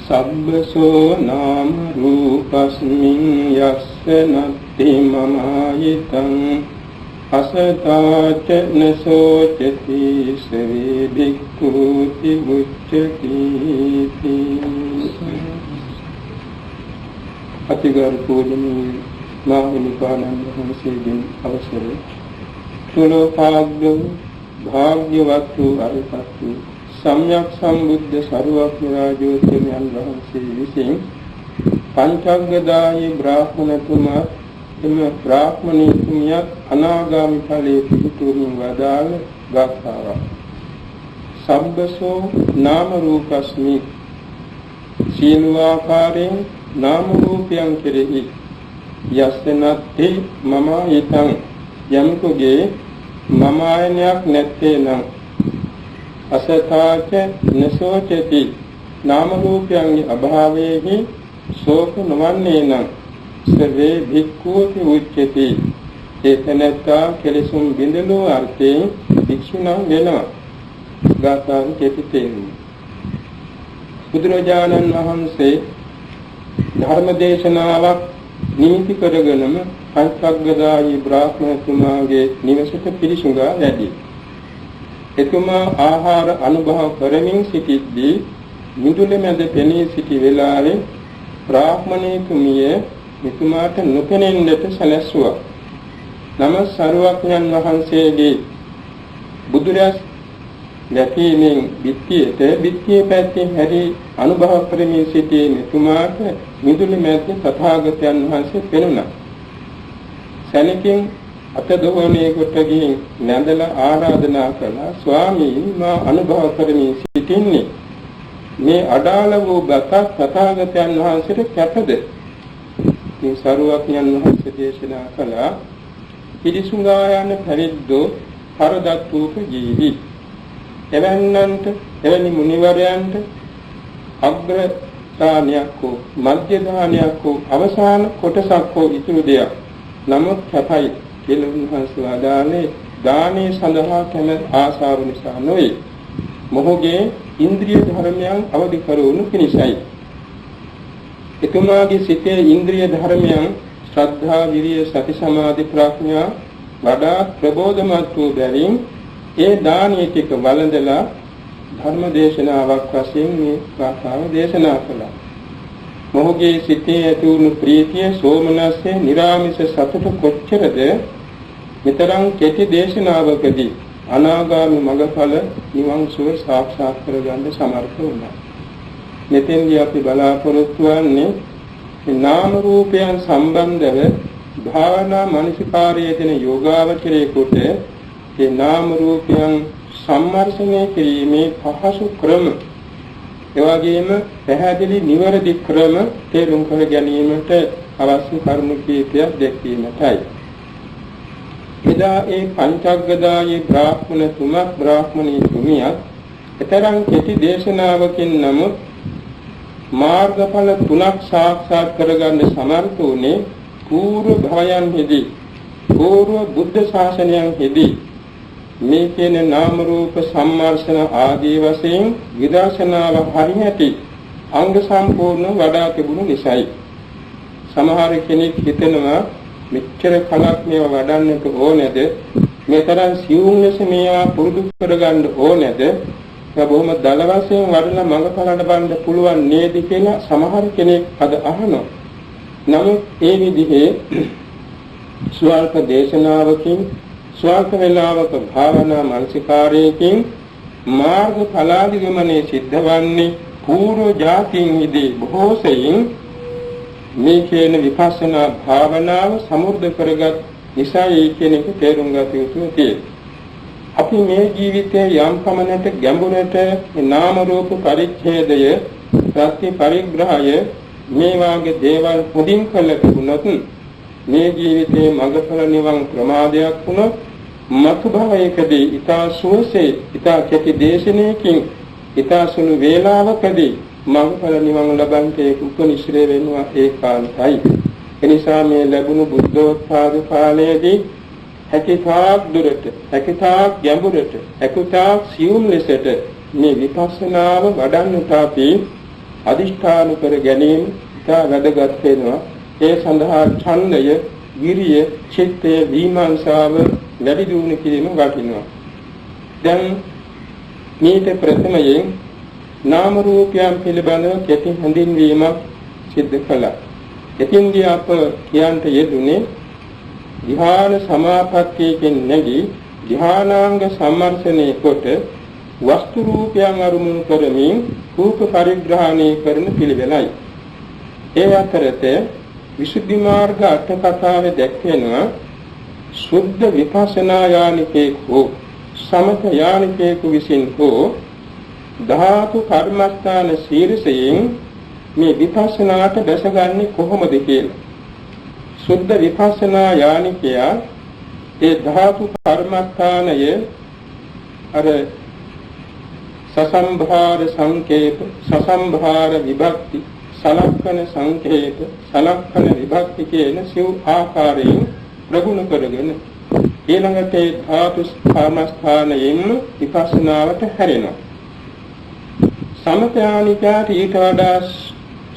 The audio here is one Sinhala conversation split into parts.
සබ්බසෝ නාම රූපස්මින් යස්ස නත්ති මමායිතං අසතාච නසෝචති සවේ භික්ඛූති මුච්චති. අතිගරු පූජනීය මාහිමිපාණන් වහන්සේගෙන් අවසරයි. තුලෝකාග්‍ර භාග්‍යවත් වූ අරිහත් වූ සම්්‍යක් සම්බුද්ධ සරුවක්ඥ රාජෝත්තමයන් වහන්සේ විසින් පංචග්ගදායි බ්‍රාහ්මණතුමා එම බ්‍රාහ්මණීතුමියක් අනාගාමී ඵලයේ පිහිටුවමින් වදාළ ගාථාවක්. සබ්බසෝ නාම රූපස්මි සීල ආකාරයෙන් නාම රූපයන් කෙරෙහි යස්සනත්ති මම ඊතං යම්කෝගේ මම ආයනයක් නැත්තේ නම් අසතාච නසෝචති නාම රූපයන්ගේ අභාවයේහි ශෝක නොවන්නේ නම් සවේ භික්ඛූති උච්චති චේතනතා කෙලෙසුන් බිඳලෝ අර්ථයෙන් භික්ෂුණා වෙනවා. ගාථාන් කෙටිතේරුම බුදුරජාණන් වහන්සේ ධර්ම දේශනාවක් නීති කරගෙනම පංචග්ගදායි බ්‍රාහ්මණතුමාගේ නිවසට පිළිසුඟා වැඩි. එතුමා ආහාර අනුභව කරමින් සිටිද්දී මිදුලේ මැද පෙනී සිටි වෙලාවේ බ්‍රාහ්මණේතුමිය එතුමාට නොපෙනෙන්නට සැලැස්සුවා. නම සරුවක්ඥන් වහන්සේගේ බුදුරැස් දැකීමෙන් බිත්තියේ පැත්තේ හැරි අනුභව කරමින් සිටි එතුමාට මිදුලේ මැද තථාගතයන් වහන්සේ පෙනුණා. සැලකින් අත දොවනේ කොට ගිහින් නැඳලා ආරාධනා කළා, ස්වාමීනි මා අනුභව කරමින් සිටින්නේ මේ අඩාල වූ බතක් තථාගතයන් වහන්සේට කැපද? මේ සරුවක්ඥන් වහන්සේ දේශනා කළා, පිළිසුඟා යන පරිද්දෝ පරදත්තුක ජීවි. එවන්නන්ට එවැනි මුනිවරයන්ට අග්‍ර දානයක් හෝ මධ්‍ය දානයක් හෝ අවසාන කොටසක් හෝ ඉතුරු දෙයක් නමුත් කැපයි කියලා උන්වහන්සේ වදාළේ දානයේ සඳහා කැමැත් ආශාව නිසා නොවේ. මොහුගේ ඉන්ද්‍රිය ධර්මයන් අවදි කරවනු පිණිසයි. එතුමාගේ සිතේ ඉන්ද්‍රිය ධර්මයන් ශ්‍රද්ධා, විරිය, සති, සමාධි, ප්‍රඥා වඩා ප්‍රබෝධමත් වූ බැවින් ඒ දානීය ටික වළඳලා ධර්ම දේශනාවක් වශයෙන් මේ ගාථාව දේශනා කළා. මොහුගේ සිතේ ඇති වුණු ප්‍රීතිය, සෝමනස්සේ, නිරාමිෂ සතුට කොච්චරද මෙතරම් කෙටි දේශනාවකදී අනාගාමී මඟඵල නිවන් සුව සාක්ෂාත් කරගන්න සමර්ථ වුණා. මෙතෙන්දී අපි බලාපොරොත්තු වෙන්නේ නාම රූපයන් සම්බන්ධව භාවනා මනසිකාරයේ දෙන යෝගාවචරයේ ඒ නාම රූපයන් සම්මර්ෂණය කිරීමේ පහසු ක්‍රම, එවැගේම පැහැදිලි නිවැරදි ක්‍රම තේරුම් කර ගැනීමට අවශ්‍ය කරුණු කීපයක් දැක්වීමටයි. එදා ඒ පංචග්ගදායේ බ්‍රාහ්මණීතුමියක් එතරම් කෙටි දේශනාවකින් නමුත් මාර්ගඵල 3ක් සාක්ෂාත් කරගන්න සමර්ථ වුණේ పూర్ව භවයන්හිදී, పూర్ව බුද්ධ ශාසනයන්හිදී මේ කියන නාම රූප සම්මර්ෂණ ආදී වශයෙන් විදර්ශනාව හරියටි අංග සම්පූර්ණ වඩා තිබුණු නිසායි. සමහර කෙනෙක් හිතනවා මෙච්චර කලක් මේවා වඩන්නට ඕනේද, මෙතරම් සියුම් ලෙස මේවා පුරුදු කරගන්න ඕනේද, ඒක බොහොම දල වශයෙන් වඩලා මඟඵල ලබන්න පුළුවන් නේද කියලා සමහර කෙනෙක් අද අහනවා. නමුත් ඒ විදිහේ ස්වල්ප දේශනාවකින් ස්වල්ප වේලාවක භාවනා මානසිකාරයකින් මාර්ගඵලාදිගමනේ සිද්ධවන්නේ పూర్ව જાතින්හිදී බොහෝ සෙයින් මේ කියන විපස්සනා භාවනාව සමුර්ධ කරගත් නිසායි කියන එක තේරුම් ගත යුතුයි. අපි මේ ජීවිතයේ යම් පමණට ගැඹුරට නාම රූප පරිච්ඡේදය, ප්‍රති පරිග්‍රහය මේ වාගේ දේවල් පුදින් කළ තිබුණොත් මේ ජීවිතයේ මඟඵල නිවන් ප්‍රමාදයක් වුණොත් මතු භවයකදී ඊතා සුවසේ ඊතා කෙටි දේශනාවකින් ඊතා සුළු වේලාවකදී මඟඵල නිවන් ලබන්ට ඒක උපනිශ්‍රේ වෙනවා ඒකාන්තයි. එනිසා මේ ලැබුණු බුද්ධෝත්පාද කාලයේදී හැකිතාක් දුරට, හැකිතාක් ගැඹුරට, හැකිතාක් සියුම් ලෙසට මේ විපස්සනාව වඩන්නට අපි අදිෂ්ඨාන කර ගැනීම ඉතා වැදගත් වෙනවා. ඒ සඳහා ඡන්දය, විරිය, චිත්තය, විමර්ශාව වැඩි දියුණු කිරීම වටිනවා. දැන් මේක ප්‍රථමයෙන් නාම රූපයන් පිළිබඳව කෙටි හඳුන්වීමක් සිදු කළා. එතින්දී අප කියන්ට යෙදුනේ ධ්‍යාන සමාපත්තියකින් නැගී ධ්‍යානාංග සම්මර්ෂණය කොට වස්තු රූපයන් අරමුණු කරමින් රූප පරිග්‍රහණය කරන පිළිවෙලයි. ඒ අතරතේ විසුද්ධි මාර්ග අට කතාවේ දැක්වෙනවා සුද්ධ විපස්සනා යානිකේ හෝ සමත යානිකේකු විසින් හෝ ධාතු කර්මස්ථාන ශීර්ෂයෙන් මේ විපස්සනාට දැසගන්නේ කොහොමද කියලා. සුද්ධ විපස්සනා යානිකයා ඒ ධාතු කර්මස්ථානයේ අර සසම්භාර සංකේත, සසම්භාර විභක්ති, සලක්ෂණ සංකේත, සලක්ෂණ විභක්ති කියන සිව් ආකාරයෙන් ප්‍රගුණ කරගෙන ඊළඟට ඒ ධාතු කර්මස්ථානයෙන් විපස්සනාවට හැරෙනවා. සමථයානිකයාට ඊට වඩා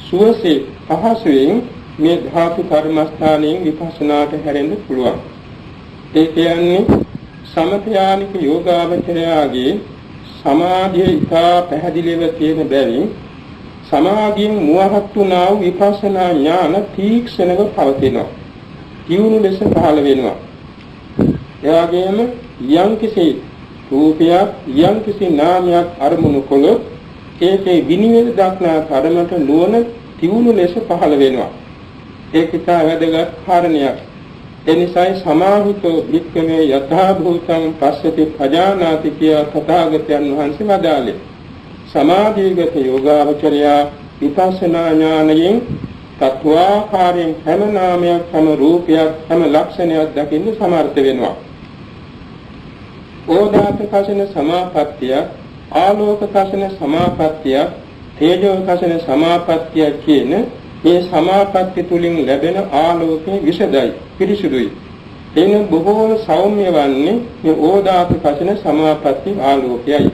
සුවසේ පහසුවෙන් මේ ධාතු කර්මස්ථානයෙන් විපස්සනාට හැරෙන්න පුළුවන්. ඒ කියන්නේ සමථයානික යෝගාවචරයාගේ සමාධිය ඉතා පැහැදිලිව තියෙන බැවින් සමාධියෙන් මුවහත් වුණා වූ විපස්සනා ඥාන තීක්ෂණව පවතිනවා. දියුණු ලෙස පහළ වෙනවා. ඒ වගේම යම්කිසි රූපයක්, යම්කිසි නාමයක් අරමුණු කළොත් ඒකේ විනිවිද දක්නා කර්මත නුවණ දියුණු ලෙස පහළ වෙනවා. ඒක ඉතා වැදගත් කාරණයක්. එනිසායි සමාහිතෝ වික්කමේ යථා භූතං පස්සති පජානාති කියා තථාගතයන් වහන්සේ වදාළේ. සමාධිගත යෝගාවචරයා විපස්සනා ඥානයෙන් තත්වාකාරයෙන් හැම නාමයක්, හැම රූපයක්, හැම ලක්ෂණයක් දකින්න සමර්ථ වෙනවා. ඕදාත කසින සමාපත්තිය, ආලෝක කසින සමාපත්තිය, තේජෝ කසින සමාපත්තිය කියන මේ සමාපatti තුලින් ලැබෙන ආලෝකයේ විසදයි, පිරිසුදුයි. එන බොහෝම සෞම්‍ය වන්නේ මේ ඕදාත කසින සමාපatti ආලෝකයයි.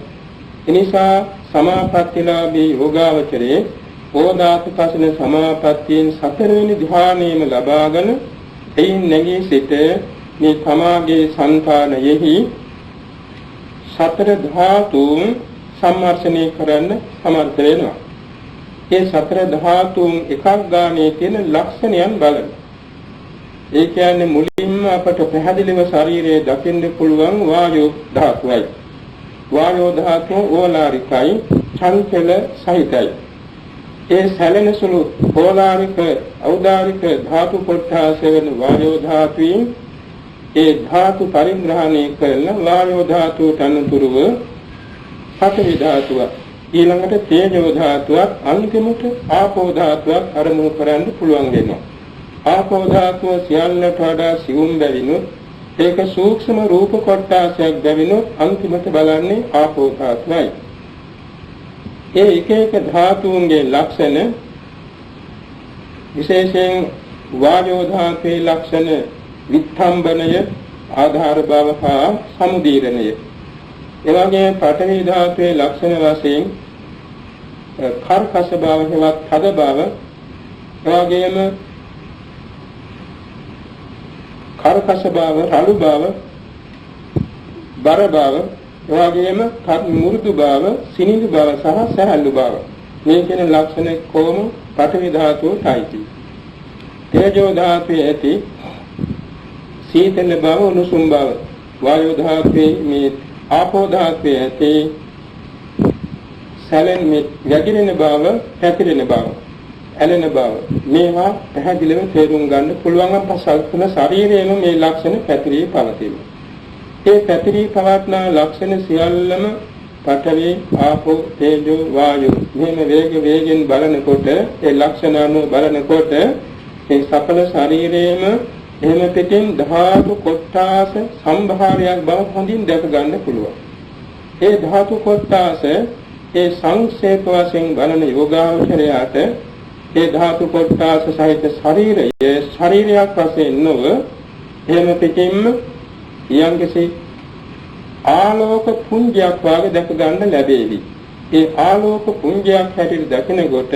එනිසා සමාපත්තිලාභී යෝගාවචරයේ ඕදාත කසින සමාපත්තියෙන් සතරවෙනි ධ්‍යානයේම ලබාගෙන එයින් නැගී සිට මේ තමාගේ సంతානයෙහි සතර ධාතුන් සම්මර්ෂණය කරන්න සමර්ථ වෙනවා. ඒ සතර ධාතුන් එකක් ගානේ තියෙන ලක්ෂණයන් බලන්න. ඒ කියන්නේ මුලින්ම අපට පැහැදිලිව ශරීරයේ දකින්න පුළුවන් වායෝ ධාතුවයි. වායෝ ධාතුව ඕලාරිකයි, චංචල සහිතයි. ඒ සැලෙන සුළු ඕලාරික, ඖදාරික ධාතු කොටස වෙන වායෝ ධාතුවේ ඒ ධාතු පරිග්‍රහණය කරන වායෝ ධාතුවට අනුතුරුව පඨවි ධාතුව, ඊළඟට තේජෝ ධාතුවත්, අන්තිමට ආපෝ ධාතුවත් අරමුණු කරන්න පුළුවන් වෙනවා. ආපෝ ධාතුව සියල්ලට වඩා සියුම් බැවිනුත් ඒක සූක්ෂම රූප කොටසක් බැවිනුත් අන්තිමට බලන්නේ ආපෝ ධාතුවයි. ඒ එක එක ධාතුන්ගේ ලක්ෂණ විශේෂයෙන් වායෝ ධාතුවේ ලක්ෂණ විත්තම්බනය, ආධාර බව හා සමුදීරණය. එවැගේ පඨවි ධාතුවේ ලක්ෂණ වශයෙන් කර්කශ බව, හෙවත් තද බව, එවැගේම කර්කශ බව, රළු බව, බර බව, එවැගේම මෘදු බව, සිනිඳු බව සහ සැහැල්ලු බව. මේ කියන ලක්ෂණ කොම පඨවි ධාතුවටයි. තේජෝ ධාතුවේ ඇති සීතල බව, උණුසුම් බව, වායෝ ධාතුවේ මේ ආපෝ ධාතුවේ ඇති සැලෙන මේ යකිරෙන බව, පැතිරෙන බව, ඇලෙන බව, මේවා පැහැදිලිව තේරුම් ගන්න පුළුවන් අපසල්පන ශරීරයේම මේ ලක්ෂණ පැතිරී පවතිනවා. ඒ පැතිරී පවත්නා ලක්ෂණ සියල්ලම පඨවි, ආපෝ, තේජෝ, වායෝ මෙහෙම වේගෙන් බලනකොට, ඒ ලක්ෂණ අනුව බලනකොට මේ සකල ශරීරයේම එහෙම පිටින් ධාතු කොටාස සම්භාරයක් බව හොඳින් දැක ගන්න පුළුවන්. ඒ ධාතු කොටාස ඒ සංක්ෂේප වශයෙන් බලන යෝගාවචරයට ඒ ධාතු කොටාස සහිත ශරීරයේ ශරීරයක් වශයෙන් නොව එහෙම පිටින්ම යම්කිසි ආලෝක පුංජයක් වාගේ දැක ගන්න ලැබෙවි. ඒ ආලෝක පුඤ්ජයක් හැටියට දකිනකොට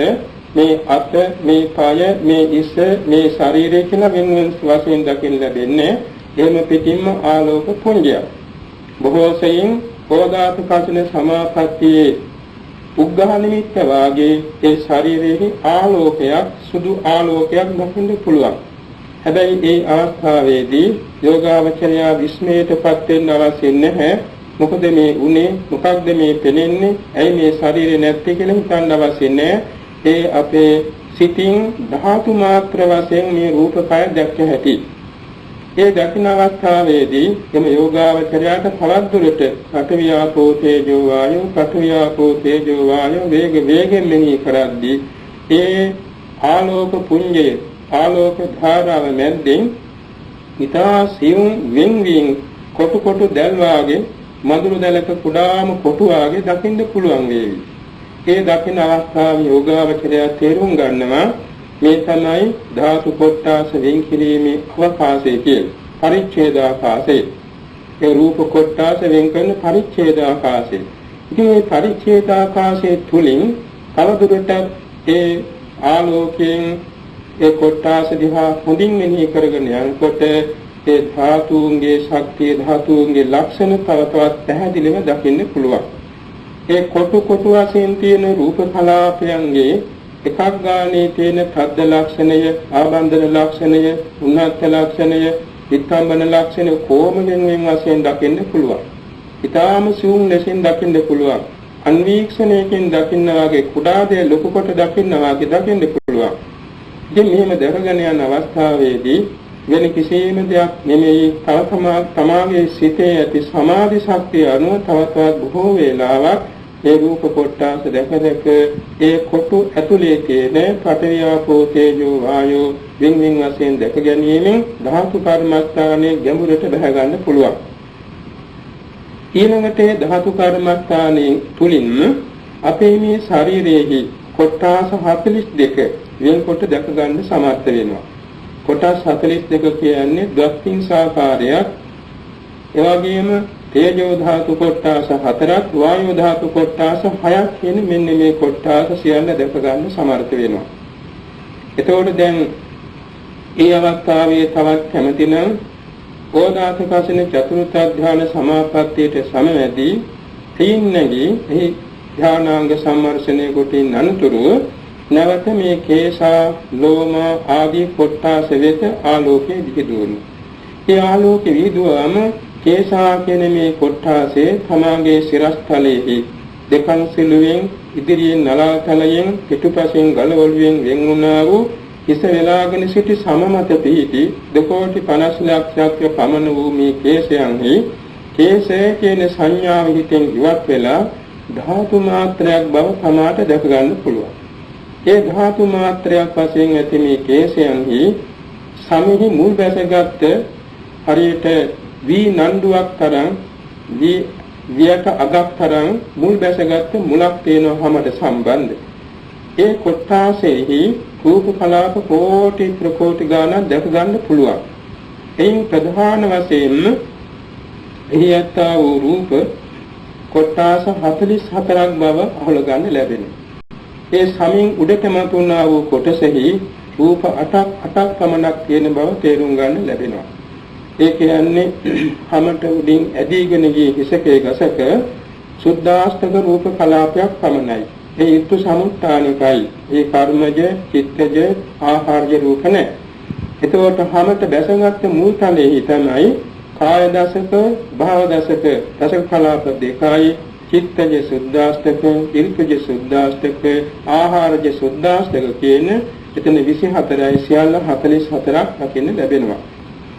මේ අත, මේ පාය, මේ ඉස, මේ ශරීරය කියලා වෙන වෙන වශයෙන් දකින්න ලැබෙන්නේ. එහෙම පිටින්ම ආලෝක පුඤ්ජයක්. බොහෝ සෙයින් ඕදාත කසින සමාපත්තියේ උග්ඝහ නිමිත්ත වාගේ ඒ ශරීරයේ ආලෝකයක්, සුදු ආලෝකයක් දකින්න පුළුවන්. හැබැයි ඒ අවස්ථාවේදී යෝගාවචරයා විස්මයටපත් වෙන්න අවශ්‍ය නැහැ. මොකද මේ උනේ, මොකක්ද මේ පෙනෙන්නේ, ඇයි මේ ශරීරය නැත්තේ කියලා හිතන්න අවශ්‍ය නැහැ. ඒ අපේ සිතින් ධාතු මාත්‍ර වශයෙන් මේ රූපකය දැක්ක හැටි. ඒ දකින අවස්ථාවේදී එම යෝගාවචරයට තවත් දුරට පඨවි ආපෝ තේජෝ වායෝ, පඨවි ආපෝ තේජෝ වායෝ වේගෙන් මෙහි කරද්දී ඒ ආලෝක පුඤ්ජය, ආලෝක ධාරාව මැද්දෙන් ඊතා සියුම් වෙන්වීම කොටු දැල් වාගේ, මధుර දැලක කුඩාම කොටු වාගේ දකින්න පුළුවන් වේවි. ඒ දකින අවස්ථාවේ යෝගාවචරය තේරුම් ගන්නවා මේ තමයි ධාතු කොටස වෙන් කිරීමේ අවකාශය කියලා. පරිච්ඡේදාකාශය. ඒ රූප කොටස වෙන් කරන පරිච්ඡේදාකාශය. ඉතින් මේ පරිච්ඡේදාකාශයේ තුලින් තවදුරටත් ඒ ආලෝකයෙන් ඒ කොටස දිහා හොඳින් මෙනෙහි කරගෙන යනකොට ඒ ධාතුන්ගේ ශක්තිය, ධාතුන්ගේ ලක්ෂණ තවත් පැහැදිලිව දකින්න පුළුවන්. ඒ කොටු වශයෙන් තියෙන රූප කලාපයන්ගේ එකක් ගානේ තියෙන තද්ද ලක්ෂණය, ආබන්ධන ලක්ෂණය, උන්නත් ලක්ෂණය, විත්තම්බන ලක්ෂණය කොමගෙන් වශයෙන් දකින්න පුළුවන්. ඊටාම සියුම් ලෙසින් දකින්න පුළුවන්. අන්වීක්ෂණයකින් දකින්න වාගේ කුඩා දේ ලොකු කොට දකින්න වාගේ දකින්න පුළුවන්. ඉතින් මෙහෙම දරගෙන යන අවස්ථාවේදී වෙන කිසිම දෙයක් නෙමෙයි, තමාගේ සිතේ ඇති සමාධි ශක්තිය අනුව තවත් බොහෝ වේලාවක් ඒ රූප කොටස දැක ඒ කොටු ඇතුලේ තියෙන පඨවි ආපෝ තේජෝ වායෝ වින් වශයෙන් දැක ගැනීමෙන් ධාතු කර්මස්ථානයේ ගැඹුරට බහ ගන්න පුළුවන්. ඊළඟට ධාතු කර්මස්ථානයේ තුලින් අපේ මේ ශරීරයේ කොටස් 42 වෙනකොට දැක ගන්න සමර්ථ වෙනවා. කොටස් 42 කියන්නේ ද්වක්ඛින් සාකාරයක්. ඒ වගේම තේජෝ ධාතු කොටස් 4ක්, වායෝ ධාතු කොටස් 6ක් කියන මෙන්න මේ කොටස් සියල්ල දැක ගන්න සමර්ථ වෙනවා. එතකොට දැන් ඒ අවස්ථාවේ තවත් කැමතිනම් ඕදාත කසින චතුර්ථ ධ්‍යාන සමාපත්තියට සමවැදී තීන්නගේ එහි ධානාංග සම්මර්ෂණය කොටින් අනුතුරු නැවත මේ කේශා, ලෝම ආදී කොටස් වෙත ආලෝකයේ දිගදුවන. ඒ ආලෝකයේ විදුවම කේශා කියන මේ කොටසේ තමාගේ සිරස්තලයේ දෙකන් සිළුවෙන් ඉදිරියෙන් නලාතලයෙන් පිටුපසින් ගලවලුවෙන් වෙන් වුණා වූ හිස වෙලාගෙන සිටි සමමත පිහිටි 2,50,00,000ක් පමණ වූ මේ කේශයන්හි කේශය කියන සංඥාව හිතෙන් ඉවත් වෙලා ධාතු මාත්‍රයක් බව තමාට දැක ගන්න පුළුවන්. ඒ ධාතු මාත්‍රයක් වශයෙන් ඇති මේ කේශයන්හි සමෙහි මුල් බැසගත් හරියට වී නණ්ඩුවක් තරම් වියට අගක් තරම් මුල් බැසගත් මුලක් තියෙනවා හැමත සම්බන්ධ. ඒ කොටාසෙහි රූප කලාප කෝටි ප්‍රකෝටි ගණන් දැක ගන්න පුළුවන්. එයින් ප්‍රධාන වශයෙන් එහි ඇත්තා වූ රූප කොටාස 44ක් බව අහල ගන්න ලැබෙනවා. ඒ සමින් උඩට මතුනා වූ කොටසෙහි රූප 8ක් පමණක් තියෙන බව තේරුම් ගන්න ලැබෙනවා. ඒ කියන්නේ හැමත උඩින් ඇදීගෙන ගිය හිසකේ ගසක සුද්ධාස්තක රූප කලාපයක් පමණයි. ඒ ඊතු සමුත්ථානිකයි. ඒ කර්මජ, චිත්තජ, ආහාරජ රූප නැහැ. එතකොට හැමත බැසගත් මුල් තලයේ තමයි කාය දසක, භාව දසක, දසක කලාප දෙකයි. චිත්තජ සුද්ධාස්තක, ඊර්කජ සුද්ධාස්තක, ආහාරජ සුද්ධාස්තක කියන එතන 24යි සියල්ල 44ක් දකින්න ලැබෙනවා.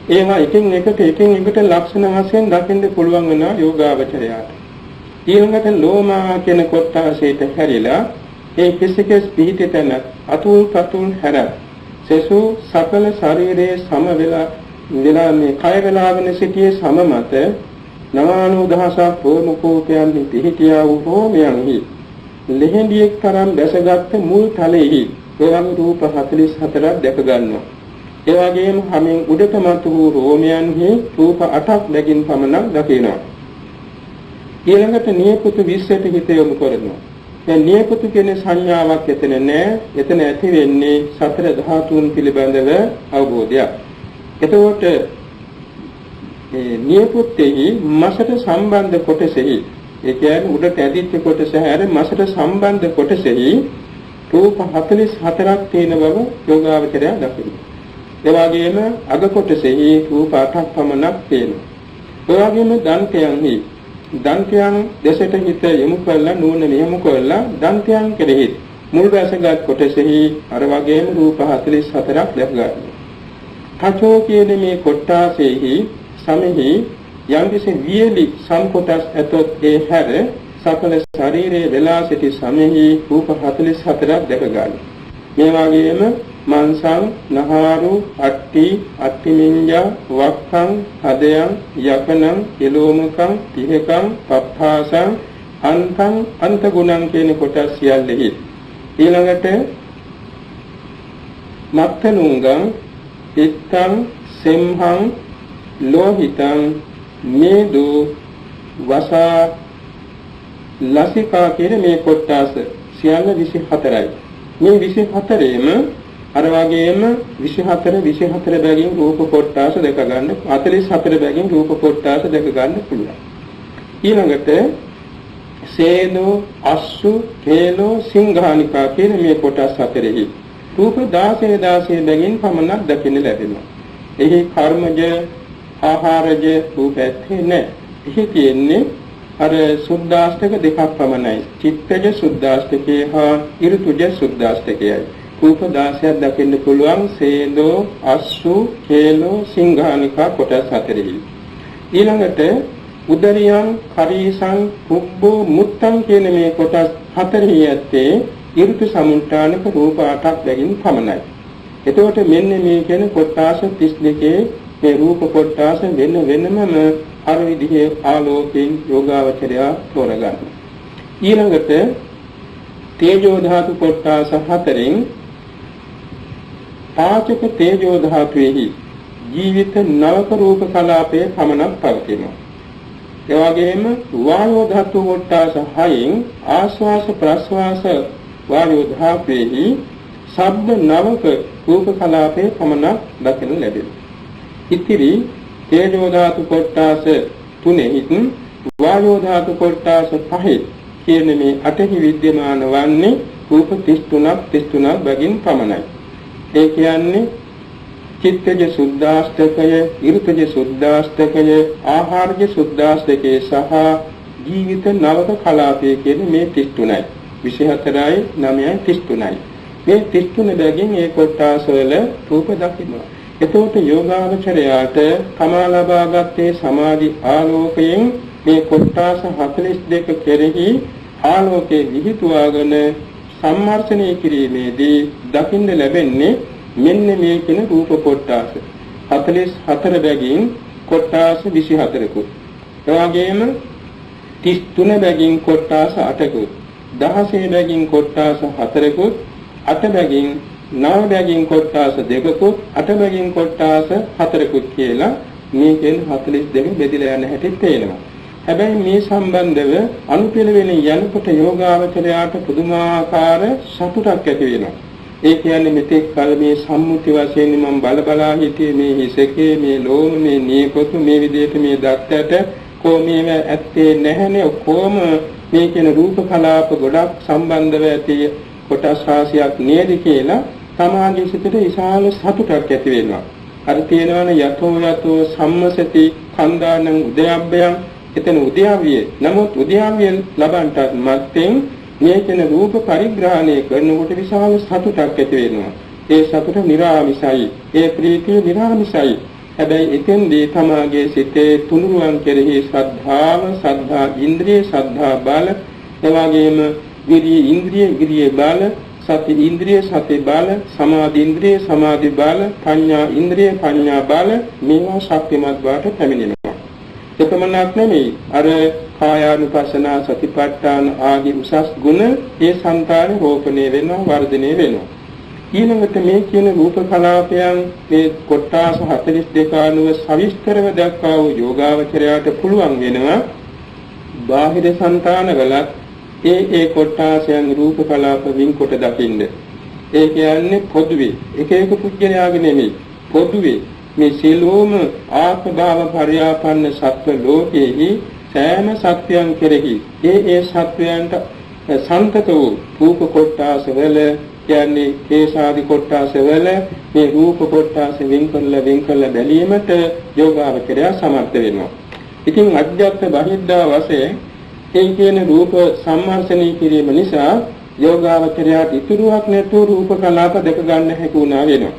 ඒවා එකින් එකට ලක්ෂණ වශයෙන් දකින්න පුළුවන් වෙනවා යෝගාවචරයාට. ඊළඟට ලෝමා කියන කොටසට හැරිලා ඒ කිසිකස් පිහිටතන අතුල් පතුල් හැර සසු සකල ශරීරයේ සම වෙලා මේ කය වෙලාගෙන සිටියේ සම මත 9,000ක් පොමුකෝපයන් පිහිටියා වූ හෝමයන්හි ලෙහෙඬියෙක් තරම් දැසගත් මුල් තලෙහි එවම රූප 44ක් දැක ගන්නවා. ඒ වගේම හැමින් උඩට මතු වූ රෝමයන්හි රූප 8ක් බැගින් පමණක් දකිනවා. ඊළඟට නියපොතු 20ට හිත යොමු කරනවා. මේ නියපොතු කියන සංඥාවක් එතන නැහැ. එතන ඇති වෙන්නේ සතර ධාතුන් පිළිබඳව අවබෝධයක්. එතකොට මේ නියපොත්තේ මසට සම්බන්ධ කොටසෙහි ඒ කියන්නේ උඩට ඇදිච්ච කොටස හැර මසට සම්බන්ධ කොටසෙහි රූප 44ක් තියෙන බව යෝගාවචරය දකිනවා. ඒ වගේම අග කොටසෙහි රූප 8ක් පමණක් තියෙනවා. ඒ වගේම දන්තයන්හි දන්තයන් දෙසට හිත යොමු කරලා නුවණ යොමු කරලා දන්තයන් කෙරෙහි මුල් වැසගත් කොටසෙහි අර වගේම රූප 44ක් දැක ගන්නවා. කචෝ කියන මේ කොටාසෙහි සමෙහි යම්කිසි වියලි සම්කොටස් ඇතොත් ඒ හැර සකල ශරීරයේ වෙලා සිටි සමෙහි රූප 44ක් දැක ගන්නවා. මේ වගේම මන්සං නහාරු අට්ටි අට්ටිමිඤ්ඤා වක්ඛං හදයන් යකනං කෙලෝමකං තිහකං පප්පාසං අන්තං අන්තගුණං කියන කොටස් සියල්ලෙහි ඊළඟට මත්තනුංගං ඉත්තං සෙම්හං ලෝහිතං මේදු වසා ලසිකා කියන මේ කොටස් සියල්ල 24යි. මේ 24ෙම අර වගේම 24 බැගින් රූප කොටස් දෙක ගන්න 44 බැගින් රූප කොටස් දෙක ගන්න පුළුවන්. ඊළඟට සේනෝ අස්සු කේලෝ සිංහානිකා කියන මේ කොටස් හතරෙහි රූප 16 බැගින් පමණක් දකින්න ලැබෙනවා. එහි කර්මජ ආහාරජ රූප ඇත්තේ නැහැ. එහි තියෙන්නේ අර සුද්ධාෂ්ටක දෙකක් පමණයි. චිත්තජ සුද්ධාෂ්ටකේ හා ඍතුජ සුද්ධාෂ්ටකයයි. රූප 16ක් දකින්න පුළුවන් සේදෝ අස්සු කේලෝ සිංහානිකා කොටස් හතරෙහි. ඊළඟට උදරියං කරීසං කුබ්බෝ මුත්තං කියන මේ කොටස් හතරෙහි ඇත්තේ ඍතු සමුත්‍රාණක රූප 8ක් බැගින් පමණයි. එතකොට මෙන්න මේ කියන කොටස් 32 මේ රූප කොටස් වෙන වෙනම අර විදිහේ ආලෝකයෙන් යෝගාවචරය තෝරගන්න. ඊළඟට තේජෝ ධාතු කොටස් හතරෙන් පාචක තේජෝ ධාතුවේහි ජීවිත නවක රූප කලාපයේ පමණක් පවතිනවා. ඒ වගේම වායෝ ධාතු කොටස් හයෙන් ආශ්වාස ප්‍රශ්වාස වායෝ ධාතුවේහි ශබ්ද නවක රූප කලාපයේ පමණක් දකිනු ලැබෙනවා. ඉතිරි තේජෝ ධාතු කොටස් තුනෙහිත් වායෝ ධාතු කොටස් පහේ කියන මේ අටෙහි විද්‍යමාන වන්නේ රූප 33ක් බැගින් පමණයි. ඒ කියන්නේ චිත්තජ සුද්ධාෂ්ටකය, ඍතුජ සුද්ධාෂ්ටකය, ආහාරජ සුද්ධාෂ්ටකය සහ ජීවිත නවක කලාපය කියන මේ 33යි. 24යි 9යි 33යි. මේ 33 බැගින් ඒ කොටස් වල රූප දකින්නවා. එතකොට යෝගාවචරයාට තමා ලබාගත්තේ සමාධි ආලෝකයෙන් මේ කොටස් 42 කෙරෙහි ආලෝකයේ විහිදුවාගෙන සම්මර්ෂණය කිරීමේදී දකින්න ලැබෙන්නේ මෙන්න මේ කියන රූප කොටස් 44 බැගින් කොටස් 24කුත් එවාගෙම 33 බැගින් කොටස් 8කුත් 16 බැගින් කොටස් 4කුත් 8 බැගින් 9 බැගින් කොටස් 2කුත් 8 බැගින් කොටස් 4කුත් කියලා මේකෙන් 42 බෙදලා යන හැටි පේනවා. හැබැයි මේ සම්බන්ධව අනුපිළිවෙලින් යනකොට යෝගාවචරයාට පුදුමාකාර සතුටක් ඇති වෙනවා. ඒ කියන්නේ මෙතෙක් කල මේ සම්මුති වශයෙන් මම බලා හිටියේ මේ හිසකේ මේ ලෝම මේ නියපොතු මේ විදිහට මේ දත්තට කොහොමද ඇත්තේ නැහැනේ කොහොම මේ කියන රූප කලාප ගොඩක් සම්බන්ධව ඇති කොටස් රාශියක් නේද කියලා සමාජයේ සිට විශාල සතුටක් ඇති වෙනවා. අර තියෙනවනේ යතෝ සම්මසති කන්දානං උදයබ්බයන් එතන උද්‍යාවිය. නමුත් උද්‍යාවිය ලබන්නට මත්තෙන් මේ කියන රූප පරිග්‍රහණය කරනකොට විශාල සතුටක් ඇති වෙනවා. ඒ සතුට නිර්ආමිසයි. ඒ ප්‍රීතිය නිර්ආමිසයි. හැබැයි එතෙන්දී තමාගේ සිතේ තුනුරුවන් කෙරෙහි සද්ධා ඉන්ද්‍රිය සද්ධා බල එවාගෙම විරිය ඉන්ද්‍රිය විරිය බල සති ඉන්ද්‍රිය සති බල සමාධි ඉන්ද්‍රිය සමාධි බල ප්‍රඥා ඉන්ද්‍රිය ප්‍රඥා බල මේවා ශක්තිමත් බවට පැමිණෙනවා. එපමණක් නෙමෙයි අර කායානුපස්සනා සතිපට්ඨාන ආදී උසස් ගුණ ඒ සංකාරේ රෝපණය වෙනවා වර්ධනය වෙනවා. ඊළඟට මේ කියන රූප කලාපයන් මේ කොටස් 42 අනුව සවිස්තරව දක්වා වූ යෝගාවචරයට පුළුවන් වෙනවා බාහිර సంతානවලත් ඒ කොටාසයන් රූප කලාප වින්කොට දකින්න. ඒ කියන්නේ පොදුවේ එක එක පුද්ගලයාගේ නෙමෙයි. පොදුවේ මේ සියලුම ආත්ම භාව පරියාපන්න සත්ව ලෝකයේහි සෑම සත්‍යයන් කෙරෙහි ඒ සත්‍යයන්ට සන්තක වූ රූප කොටාස වල කියන්නේ කේශාදි කොටාස වල මේ රූප කොටාස වෙන් කළ බැලීමට යෝගාවචරය සමර්ථ වෙනවා. ඉතින් අධ්‍යාත්ම බහිද්ධා වශයෙන් ඒ කියන රූප සම්මර්ෂණය කිරීම නිසා යෝගාවචරයට ඉතුරුවක් නැතුව රූප කලාප දෙක ගන්න හැකි වුණා වෙනවා.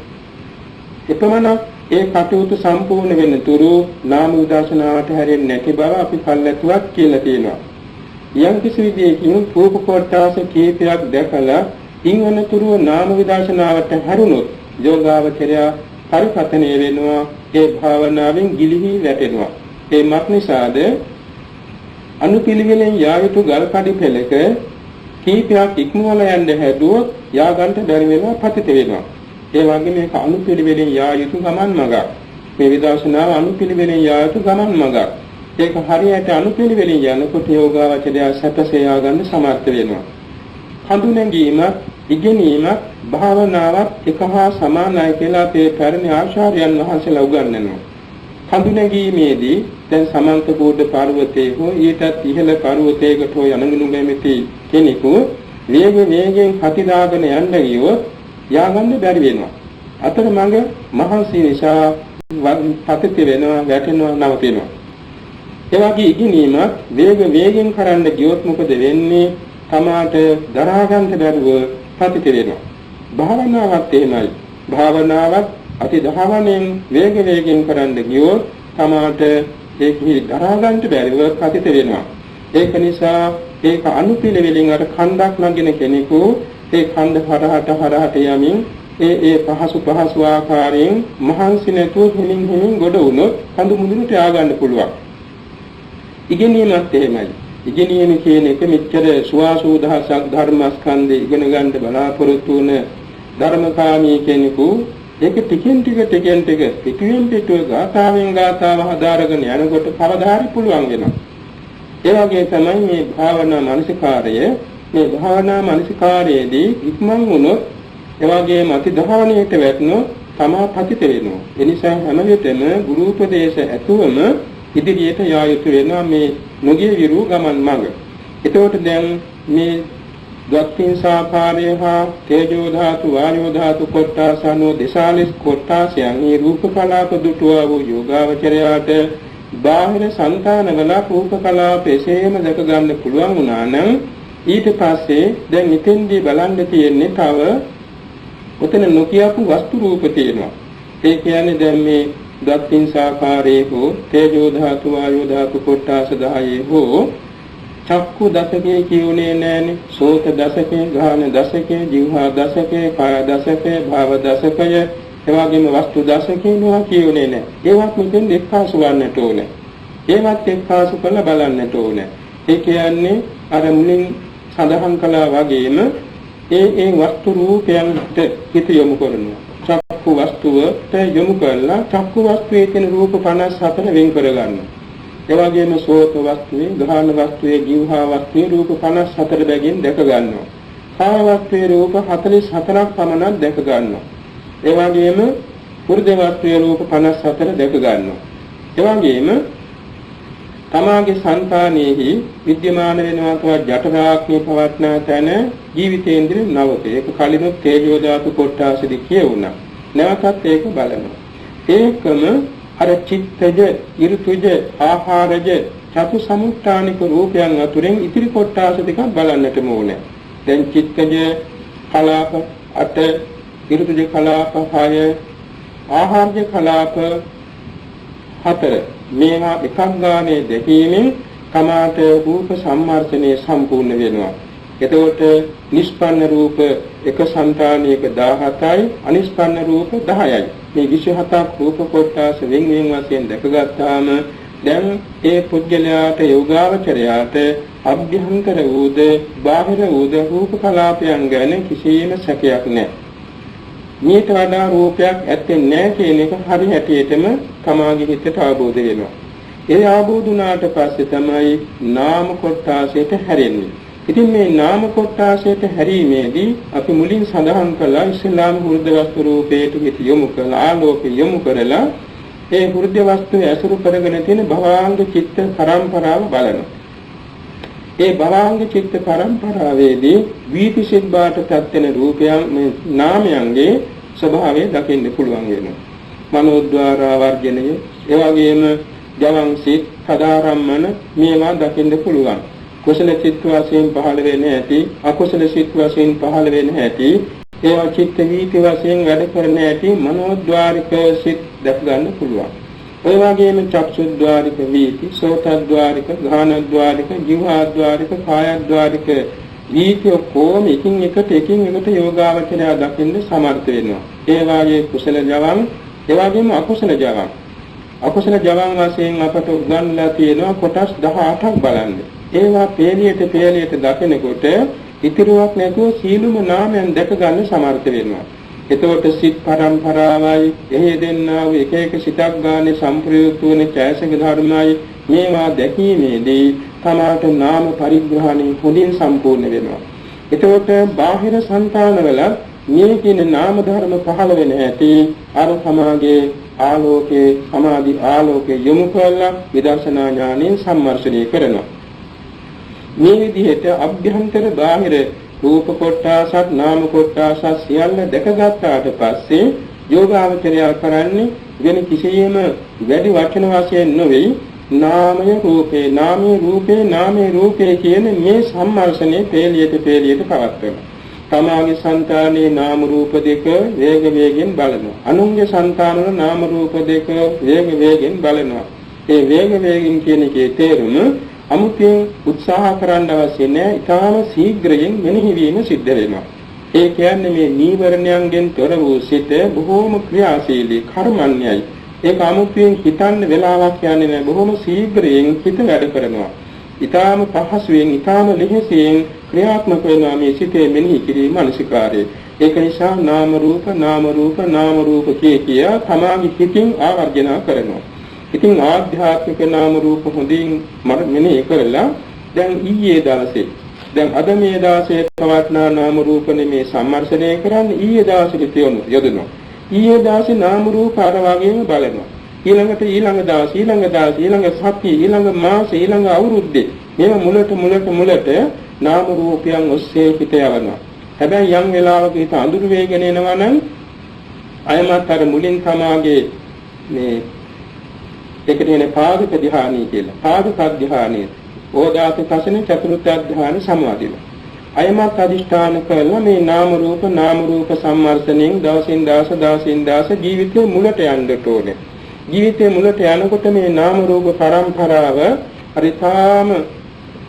එපමණක් ඒ කටයුතු සම්පූර්ණ වෙන තුරු නාම විදර්ශනාවට හැරෙන්නේ නැති බව අපි කල්ැතුවක් කියලා තියෙනවා. යම් කිසි විදියකින් රූප කොටස කීපයක් දැකලා ඉන්වනතුරු නාම විදර්ශනාවට හැරුණොත් යෝගාවචරය පරිපතනය වෙනවා. ඒ භාවනාවෙන් ගිලිහි වැටෙනවා. ඒ මත් නිසාද අනුපිළිවෙලෙන් යා යුතු ගල්පඩි පෙළක කීපයක් ඉක්මවලා යන්න හැදුවොත් යාගන්ට බැරි වෙනවා පතිත වෙනවා. ඒ වගේ මේක අනුපිළිවෙලෙන් යා යුතු ගමන් මඟක්. මේ විදර්ශනාව අනුපිළිවෙලෙන් යා යුතු ගමන් මඟක්. ඒක හරියට අනුපිළිවෙලින් යනකොට යෝගාවචරය සැපසේ යාගන්න සමර්ථ වෙනවා. හඳුනැගීමක්, ඉගෙනීමක්, භාවනාවක් එක හා සමානයි කියලා අපේ පැරණි ආචාර්යයන් වහන්සේලා උගන්වනවා. හඳුනැගීමේදී දැන් සමන්ත කෝඩ පර්වතයේ හෝ ඊටත් ඉහළ පර්වතයකට හෝ යනගුණ ගැමති කෙනෙකු වේගයෙන් හති දාගෙන යන්න ගියොත් යාගන්න බැරි වෙනවා. අතරමඟ මහන්සි නිසා පතිත වෙනවා, වැටෙනවා, නවතිනවා. ඒ වගේ ඉගෙනීමක් වේගයෙන් කරන්න ගියොත් මොකද වෙන්නේ? තමාට දරා ගන්න බැරුව පතිත වෙනවා. භාවනාවත් එහෙමයි. භාවනාවත් අති දහවණෙන් වේගයෙන් කරන්න ගියොත් තමාට ඒකෙහි දරා ගන්න බැරිව පතිත වෙනවා. ඒක නිසා ඒක අනුපිළිවෙලින් අර කන්දක් ළඟින කෙනෙකු ඒ කන්ද හරහට යමින් ඒ පහසු ආකාරයෙන් මහන්සි නැතුව හිමින් ගොඩ වුණොත් කඳු මුදුනට යා ගන්න පුළුවන්. ඉගෙනීමත් එහෙමයි. ඉගෙනීම කියන එක මෙච්චර සුවාසූ දහසක් ධර්මස්කන්ධය ඉගෙන ගන්න බලාපොරොත්තු වුණ ධර්මකාමී කෙනෙකු ඒක ටිකෙන් ටික පිටුව ගාථාවෙන් ගාථාව හදාරගෙන යනකොට කවදාහරි පුළුවන් වෙනවා. ඒ වගේ තමයි මේ භාවනා මානසිකාරය. මේ භාවනා මානසිකාරයේදී ඉක්මන් වුණොත් ඒ වගේම අති දහවණයට වැටෙනොත් තමා පතිත වෙනවා. ඒ නිසා හැම විටම ගුරු උපදේශ ඇතුවම ඉදිරියට යා යුතු වෙනවා මේ නොගිය විරු ගමන් මඟ. එතකොට දැන් මේ ද්වක්ඛින්සාකාරය හා තේජෝ ධාතු වායෝ ධාතු කොට්ටාසනෝ දසාලිස් කොට්ටාසයන් මේ රූප කලාප දුටුවා වූ යෝගාවචරයාට බාහිර సంతానවල රූප කලාප එසේම දැක ගන්න පුළුවන් වුණා නම් ඊට පස්සේ දැන් ඉතින්දී බලන්න තියෙන්නේ තව ඔතන නොකියපු වස්තු රූප තියෙනවා. ඒ කියන්නේ දැන් මේ දත්තින්සාකාරයේ හෝ තේජෝ ධාතු වායෝ ධාතු කොට්ටාස 10 හෝ චක්කු දසකේ කියුනේ නැන්නේ. සෝත දසකේ, ගාන දසකේ, જીවහා දසකේ, කාය දසකේ, භාව දසකය, එවාගෙම වස්තු දසකේ නවා කියුනේ නැහැ. ඒවත් මෙතෙන් එක්කාසු වන්නට ඕනේ. ඒවත් එක්කාසු කරලා බලන්නට ඕනේ. ඒ කියන්නේ අර මුලින් සඳහන් කළා වගේම ඒ වස්තු රූපයන්ට හිත යොමු කරනවා. චක්කු වස්තුවට යොමු කරලා චක්කු වස්තුවේ තියෙන රූප 54 වෙන් කර ගන්නවා. ඒ වගේම සෝත වස්තුවේ, ගාහන වස්තුවේ, જીවහා වස්තුවේ රූප 54 බැගින් දැක ගන්නවා. කාය වස්තුවේ රූප 44ක් පමණක් දැක ගන්නවා. ඒ වගේම පුරුද වස්තුවේ රූප 54 දැක ගන්නවා. ඒ වගේම තමාගේ సంతානෙහි විද්‍යමාන වෙනවා තවත් ජඨරාග්නිය පවත්නා තැන ජීවිතේන්ද්‍රිය නවක. ඒක කලිනුත් තේජෝ ධාතු කොටාසෙදි කියවුණා. නැවතත් ඒක බලනවා. ඒකම අර චිත්තජ, ඍතුජ, ආහාරජ, චතු සමුත්ථානික රූපයන් අතුරෙන් ඉතිරි කොටාස දෙකක් බලන්නට ඕනේ. දැන් චිත්තජ කලාප 8, ඍතුජ කලාප 6, ආහාරජ කලාප 4 මේවා එකක් ගානේ දැකීමෙන් තමාට රූප සම්මර්ෂණය සම්පූර්ණ වෙනවා. එතකොට නිෂ්පන්න රූප එක సంతානියක 17යි, අනිෂ්පන්න රූප 10යි. මේ 27ක් රූප කොටස් වෙන වශයෙන් දැකගත්තාම දැන් ඒ පුද්ගලයාට යෝගාවචරයාට අභ්‍යන්තර වූද බාහිර වූද රූප කලාපයන් ගැන කිසිම සැකයක් නැහැ. මේට වඩා රූපයක් ඇත්තේ නැහැ කියන එක හරි හැටියටම තමාගේ හිතට අවබෝධ වෙනවා. ඒ අවබෝධ වුණාට පස්සේ තමයි නාම කොටාසයට හැරෙන්නේ. ඉතින් මේ නාම කොටාසයට හැරීමේදී අපි මුලින් සඳහන් කළා ඉස්ලාම හෘද වස්තු රූපයට හිත යොමු කරලා ආලෝකය යොමු කරලා ඒ හෘද වස්තු ඇසුරු කරගෙන තියෙන භවාංග චිත්ත පරම්පරාව බලනවා. ඒ භවාංග චිත්ත පරම්පරාවේදී වීතිසිත බාටපත් වෙන රූපයන් මේ නාමයන්ගේ ස්වභාවය දකින්න පුළුවන් වෙනවා. මනෝද්වාර වර්ජනය, ඒ වගේම ජවං සිත්, සදාරම්මන මේවා දකින්න පුළුවන්. කුසල චිත්ත වශයෙන් පහළ වෙන්නේ ඇති, අකුසල චිත්ත වශයෙන් පහළ වෙන්නේ ඇති, ඒවා චිත්ත වීති වශයෙන් වැඩ කරන ඇති මනෝද්වාරික සිත් දැක ගන්න පුළුවන්. ඔය වගේම චක්ෂුද්වාරික වීති, සෝතද්වාරික, ගානද්වාරික, ජීවාද්වාරික, කායද්වාරික වීති කොහොම එකින් එකට යෝගාවචරය දකින්න සමර්ථ වෙනවා. ඒ වාගේ කුසල ජවං, ඒ වගේම අකුසල ජවං. අකුසල ජවං වශයෙන් අපට උගන්ලා තියෙනවා කොටස් 18ක් බලන්න. ඒවා පේලියට දකිනකොට ඉතිරුවක් නැතුව සීලුම නාමයන් දැක ගන්න සමර්ථ වෙනවා. එතකොට සිත් පරම්පරාවයි එහි දෙන්නා වූ එක සිතක් ගානේ සම්ප්‍රයුක්ත වන ඡායසික ධර්මයි මේවා දැකීමේදී තමාට නාම පරිග්‍රහණය හොඳින් සම්පූර්ණ වෙනවා. එතකොට බාහිර సంతානවල මේ කියන නාම ධර්ම පහළ වෙන ඇති අර සමාගයේ ආලෝකේ සමාධි ආලෝකේ යොමු කරලා විදර්ශනා ඥානයෙන් සම්මර්ෂණය කරනවා. මේ විදිහට අභ්‍යන්තර බාහිර රූප කොටසත් නාම කොටසත් සියල්ල දැකගත්තාට පස්සේ යෝගාවචරය කරන්නේ වෙන කිසියම් වැඩි වචන වශයෙන් නොවේ නාමය රූපේ නාමයේ රූපේ නාමයේ රූපේ කියන මේ සම්මර්ෂණේ පේලියට පවත්වනවා. තමාගේ సంతානයේ නාම රූප දෙක වේගයෙන් බලනවා. අනුන්ගේ సంతානවල නාම රූප දෙක වේගයෙන් බලනවා. ඒ වේගයෙන් කියන එකේ තේරුම අමුතුවෙන් උත්සාහ කරන්න අවශ්‍ය නැහැ. ඊටාම ශීඝ්‍රයෙන් මෙනෙහි වීම සිද්ධ වෙනවා. ඒ කියන්නේ මේ නීවරණයන්ගෙන් තොර වූ සිත බොහෝම ක්‍රියාශීලී කර්මන්‍යයි. ඒක අමුතුවෙන් හිතන්න වෙලාවක් යන්නේ නැහැ. බොහෝම ශීඝ්‍රයෙන් හිත වැඩ කරනවා. ඊටාම පහසුවෙන් ඊටාම ලෙහෙසියෙන් ක්‍රියාත්මක වෙනවා මේ සිතේ මෙනෙහි කිරීම මානසිකාරය. ඒක නිසා නාම රූප කිය තමාගේ හිතින් ආවර්ජන කරනවා. ඉතින් ආධ්‍යාත්මික නාම රූප හොඳින් මෙනෙහි කරලා දැන් ඊයේ දවසේ දැන් අද මේ දවසේ පවත්නා නාම රූප නෙමේ සම්මර්ෂණය කරන්නේ ඊයේ දවසේ යොදනවා. ඊයේ දවසේ නාම රූප අර වගේම බලනවා. ඊළඟ දවසේ ඊළඟ සතිය ඊළඟ මාසෙ ඊළඟ අවුරුද්දේ මේව මුලට නාම රූපයන් ඔස්සේ හිත යවනවා. හැබැයි යම් වෙලාවක හිත අඳුරු වේගෙන එනවා නම් අයමත් අර මුලින් තමාගේ මේ ඒකට කියන්නේ පාදක ධ්‍යානයි කියලා. පාදක ධ්‍යානයේ ඕදාත කසින චතුර්ථ ධ්‍යාන සමාධිය. අයමත් අදිෂ්ඨාන කරලා මේ නාම රූප සම්මර්ෂණයෙන් දවසින් දවස ජීවිතේ මුලට යන්න ඕනේ. ජීවිතේ මුලට යනකොට මේ නාම රූප පරම්පරාව හරිතාම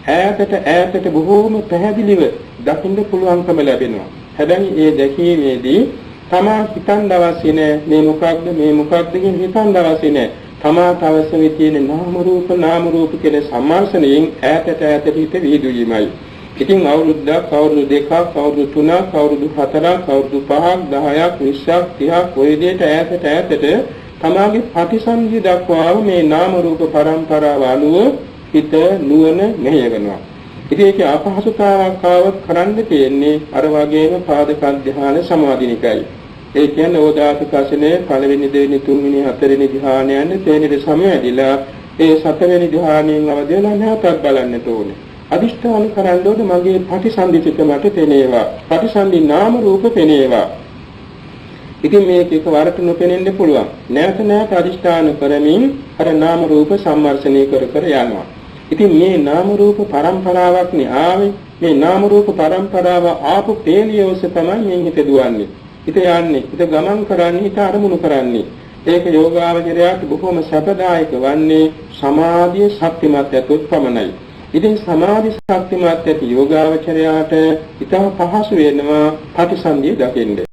ඈතට බොහෝම පැහැදිලිව දකින්න පුළුවන්කම ලැබෙනවා. හැබැයි ඒ දැකීමේදී තමා හිතන්න අවශ්‍ය නැහැ මේ මොකක්ද කියන හිතන්න අවශ්‍ය නැහැ. තමාට අවශ්‍ය වෙ තියෙන නාම රූප කියන සම්මර්ෂණයෙන් ඈතට හිත විහිදුවීමයි. ඉතින් අවුරුද්දක්, අවුරුදු දෙකක්, අවුරුදු තුනක්, අවුරුදු හතරක්, අවුරුදු පහක්, 10ක්, 20ක්, 30ක් ඔය විදිහට ඈතට තමාගේ ප්‍රතිසන්දි දක්වා මේ නාම රූප පරම්පරාව අනුව හිත නුවණ මෙහෙයවෙනවා. ඉතින් ඒකේ අපහසුතාවක් ආවත් කරන්න තියෙන්නේ අර වගේම පාදක ධ්‍යාන සමාධිනිකයි. ඒ කියන්නේ ඕදාත කසිනේ පළවෙනි දෙවෙනි තුන්වෙනි හතරවෙනි ධ්‍යානයන් තේනෙට සමවැදිලා ඒ සතරවෙනි ධ්‍යානයෙන් අවදි වෙලා නැවතත් බලන්නට ඕනේ. අදිෂ්ඨාන කරන්න ඕනේ මගේ ප්‍රතිසන්දිතික මට පෙනේවා. ප්‍රතිසන්දි නාම රූප පෙනේවා. ඉතින් මේක එකවරට නොපෙනෙන්න පුළුවන්. නැවත අදිෂ්ඨාන කරමින් අර නාම රූප සම්මර්ෂණය කර යනවා. ඉතින් මේ නාම රූප පරම්පරාවක් නේ ආවේ. මේ නාම රූප පරම්පරාව ආපු පේලිය ඔස්සේ තමයි මේ හිත දුවන්නේ. හිත යන්නේ, හිත ගමන් කරන්නේ, හිත අරමුණු කරන්නේ. ඒක යෝගාවචරයට බොහොම සැපදායක වන්නේ සමාධිය ශක්තිමත් ඇතොත් පමණයි. ඉතින් සමාධි ශක්තිමත් ඇති යෝගාවචරයට ඊට පහසු වෙනවා ප්‍රතිසන්දිය දකින්න.